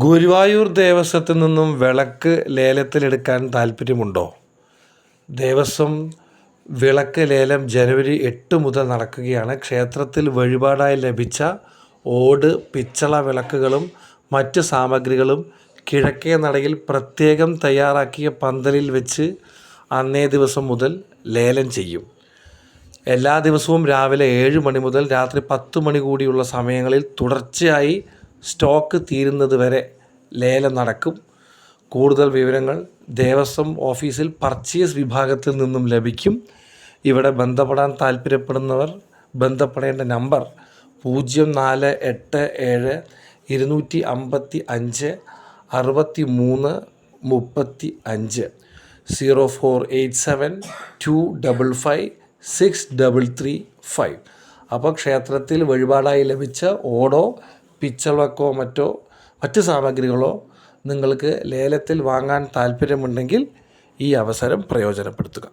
ഗുരുവായൂർ ദേവസ്വത്തിൽ നിന്നും വിളക്ക് ലേലത്തിലെടുക്കാൻ താല്പര്യമുണ്ടോ? ദേവസ്വം വിളക്ക് ലേലം ജനുവരി 8 മുതൽ നടക്കുകയാണ്. ക്ഷേത്രത്തിൽ വഴിപാടായി ലഭിച്ച ഓട്, പിച്ചള വിളക്കുകളും മറ്റ് സാമഗ്രികളും കിഴക്കേ നടയിൽ പ്രത്യേകം തയ്യാറാക്കിയ പന്തലിൽ വെച്ച് അന്നേ ദിവസം മുതൽ ലേലം ചെയ്യും. എല്ലാ ദിവസവും രാവിലെ 7 മണി മുതൽ രാത്രി 10 മണി കൂടിയുള്ള സമയങ്ങളിൽ തുടർച്ചയായി സ്റ്റോക്ക് തീരുന്നത് വരെ ലേലം നടക്കും. കൂടുതൽ വിവരങ്ങൾ ദേവസ്വം ഓഫീസിൽ പർച്ചേസ് വിഭാഗത്തിൽ നിന്നും ലഭിക്കും. ഇവിടെ ബന്ധപ്പെടാൻ താല്പര്യപ്പെടുന്നവർ ബന്ധപ്പെടേണ്ട നമ്പർ 0487 255 63 35 0487 255 6335. അപ്പോൾ ക്ഷേത്രത്തിൽ വഴിപാടായി ലഭിച്ച ഓടോ, പിച്ചളക്കോ മറ്റ് സാമഗ്രികളോ നിങ്ങൾക്ക് ലേലത്തിൽ വാങ്ങാൻ താല്പര്യമുണ്ടെങ്കിൽ ഈ അവസരം പ്രയോജനപ്പെടുത്തുക.